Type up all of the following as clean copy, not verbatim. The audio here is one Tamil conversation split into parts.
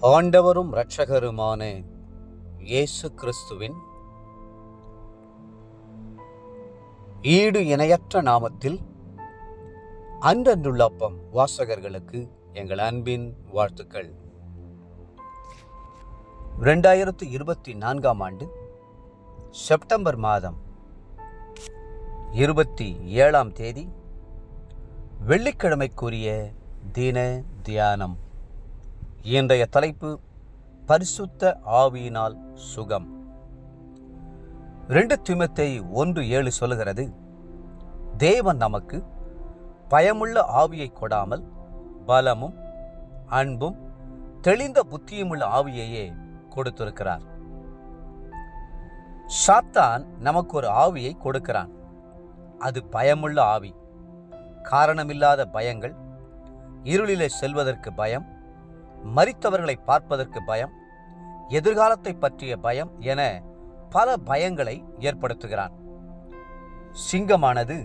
ஆண்டவரும் இரட்சகருமான இயேசு கிறிஸ்துவின் ஈடு இணையற்ற நாமத்தில் அன்றன்றுள்ள அப்பம் வாசகர்களுக்கு எங்கள் அன்பின் வாழ்த்துக்கள். 2024 ஆண்டு செப்டம்பர் மாதம் 27ஆம் தேதி வெள்ளிக்கிழமைக்குரிய தின தியானம். இன்றைய தலைப்பு பரிசுத்த ஆவியினால் சுகம். 2 தீமோத்தேயு 1:7 சொல்லுகிறது, தேவன் நமக்கு பயமுள்ள ஆவியை கொடாமல் பலமும் அன்பும் தெளிந்த புத்தியுமுள்ள ஆவியையே கொடுத்திருக்கிறார். சாத்தான் நமக்கு ஒரு ஆவியை கொடுக்கிறான். அது பயமுள்ள ஆவி. காரணமில்லாத பயங்கள், இருளிலே செல்வதற்கு பயம், மரித்தவர்களை பார்ப்பதற்கு பயம், எதிர்காலத்தை பற்றிய பயம் என பல பயங்களை ஏற்படுத்துகிறான். சிங்கமானது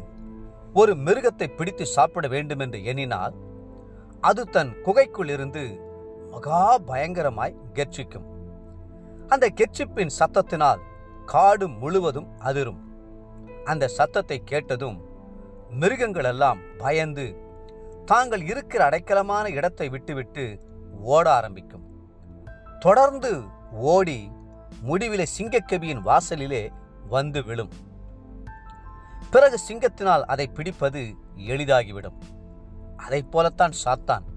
ஒரு மிருகத்தை பிடித்து சாப்பிட வேண்டும் என்று எண்ணினால் அது தன் குகைக்குள் இருந்து மகா பயங்கரமாய் கெர்ச்சிக்கும். அந்த கெர்ச்சிப்பின் சத்தத்தினால் காடு முழுவதும் அதிரும். அந்த சத்தத்தை கேட்டதும் மிருகங்கள் எல்லாம் பயந்து தாங்கள் இருக்கிற அடைக்கலமான இடத்தை விட்டுவிட்டு ஓட ஆரம்பிக்கும். தொடர்ந்து ஓடி முடிவிலே சிங்கக்கெபியின் வாசலிலே வந்து விழும். பிறகு சிங்கத்தினால் அதை பிடிப்பது எளிதாகிவிடும். அதை போலத்தான் சாத்தான்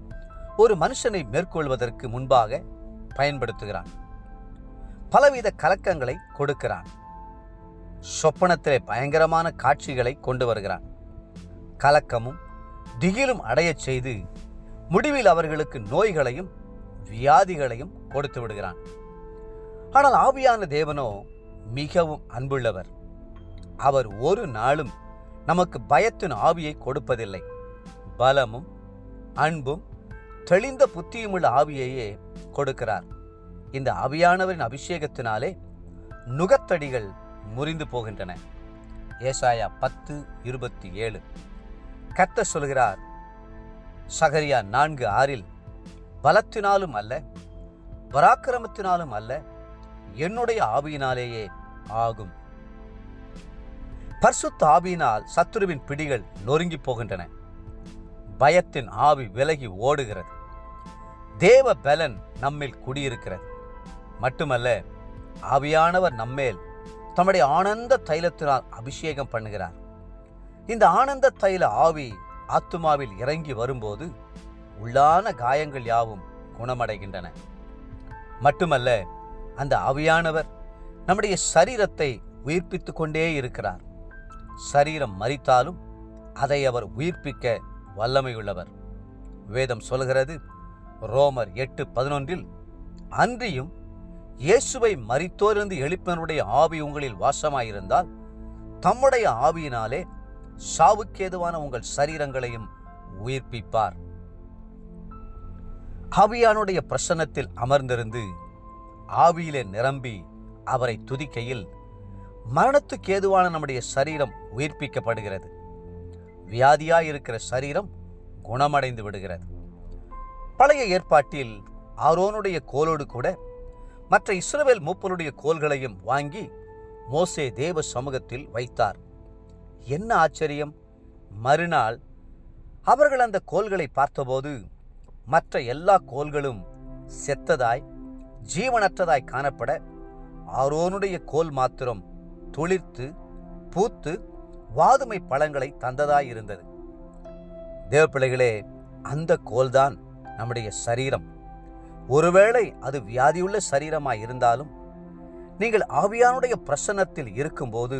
ஒரு மனுஷனை மேற்கொள்வதற்கு முன்பாக பயன்படுத்துகிறான். பலவித கலக்கங்களை கொடுக்கிறான். சொப்பனத்திலே பயங்கரமான காட்சிகளை கொண்டு வருகிறான். கலக்கமும் திகிலும் அடையச் செய்து முடிவில் அவர்களுக்கு நோய்களையும் வியாதிகளையும் கொடுத்து விடுகிறான். ஆனால் ஆவியான தேவனோ மிகவும் அன்புள்ளவர். அவர் ஒரு நாளும் நமக்கு பயத்தின் ஆவியை கொடுப்பதில்லை. பலமும் அன்பும் தெளிந்த புத்தியுமுள்ள ஆவியையே கொடுக்கிறார். இந்த ஆவியானவரின் அபிஷேகத்தினாலே நுகத்தடிகள் முறிந்து போகின்றன. ஏசாயா 10:27. கர்த்தர் சொல்கிறார், சகரியா 4:6, பலத்தினாலும் அல்ல பராக்கிரமத்தினாலும் அல்ல, என்னுடைய ஆவியினாலேயே ஆகும். பரிசுத்த ஆவியினால் சத்துருவின் பிடிகள் நொறுங்கி போகின்றன. பயத்தின் ஆவி விலகி ஓடுகிறது. தேவ பலன் நம்மில் குடியிருக்கிறது. மட்டுமல்ல, ஆவியானவர் நம்மேல் தம்முடைய ஆனந்த தைலத்தினால் அபிஷேகம் பண்ணுகிறார். இந்த ஆனந்த தைல ஆவி ஆத்துமாவில் இறங்கி வரும்போது உள்ளான காயங்கள் யாவும் குணமடைகின்றன. மட்டுமல்ல, அந்த ஆவியானவர் நம்முடைய சரீரத்தை உயிர்ப்பித்துக் கொண்டே இருக்கிறார். சரீரம் மரித்தாலும் அதை அவர் உயிர்ப்பிக்க வல்லமையுள்ளவர். வேதம் சொல்கிறது, ரோமர் 8:11, அன்றியும் இயேசுவை மரித்தோரிலிருந்து எழுப்பினருடைய ஆவி உங்களில் வாசமாயிருந்தால் தம்முடைய ஆவியினாலே சாவுக்கேதுவான உங்கள் சரீரங்களையும் உயிர்ப்பிப்பார். ஆவியானுடைய பிரசன்னத்தில் அமர்ந்திருந்து ஆவியிலே நிரம்பி அவரை துதிக்கையில் மரணத்துக்கு ஏதுவான நம்முடைய சரீரம் உயிர்ப்பிக்கப்படுகிறது. வியாதியாயிருக்கிற சரீரம் குணமடைந்து விடுகிறது. பழைய ஏற்பாட்டில் ஆரோனுடைய கோலோடு கூட மற்ற இஸ்ரவேல் மூப்பருடைய கோல்களையும் வாங்கி மோசே தேவ சமூகத்தில் வைத்தார். என்ன ஆச்சரியம்! மறுநாள் அவர்கள் அந்த கோல்களை பார்த்தபோது மற்ற எல்லா கோல்களும் செத்ததாய் ஜீவனற்றதாய் காணப்பட, ஆரோனுடைய கோல் மாத்திரம் துளிர்த்து பூத்து வாதுமை பழங்களை தந்ததாய் இருந்தது. தேவப்பிள்ளைகளே, அந்த கோல்தான் நம்முடைய சரீரம். ஒருவேளை அது வியாதியுள்ள சரீரமாய் இருந்தாலும் நீங்கள் ஆவியானுடைய பிரசன்னத்தில் இருக்கும்போது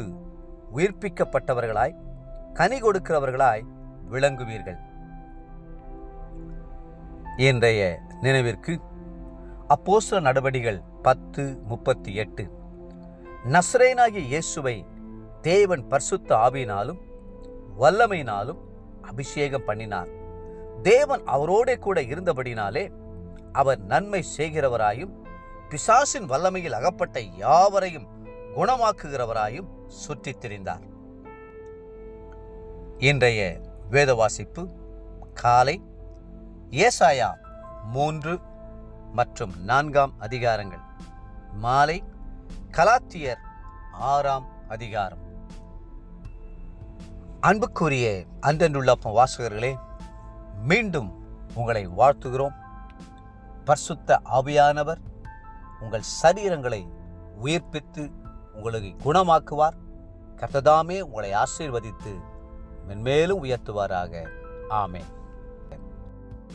உயிர்ப்பிக்கப்பட்டவர்களாய் கனி கொடுக்கிறவர்களாய் விளங்குவீர்கள். இன்றைய நினைவிற்கு அப்போஸ்தலர் நடபடிகள் 10:38. நசரேயனாகிய இயேசுவை தேவன் பரிசுத்த ஆவியினாலும் வல்லமையினாலும் அபிஷேகம் பண்ணினார். தேவன் அவரோடே கூட இருந்தபடினாலே அவர் நன்மை செய்கிறவராயும் பிசாசின் வல்லமையில் அகப்பட்ட யாவரையும் குணமாக்குகிறவராயும் சுற்றித் திரிந்தார். இன்றைய வேத வாசிப்பு காலை ஏசாயா 3, மற்றும் 4ஆம் அதிகாரங்கள். மாலை கலாத்தியர் 6ஆம் அதிகாரம். அன்புக்குரிய அன்றன்றுள்ள வாசகர்களே, மீண்டும் உங்களை வாழ்த்துகிறோம். பரிசுத்த ஆவியானவர் உங்கள் சரீரங்களை உயிர்ப்பித்து உங்களுக்கு குணமாக்குவார். கர்த்தர் தாமே உங்களை ஆசீர்வதித்து மென்மேலும் உயர்த்துவாராக. ஆமென்.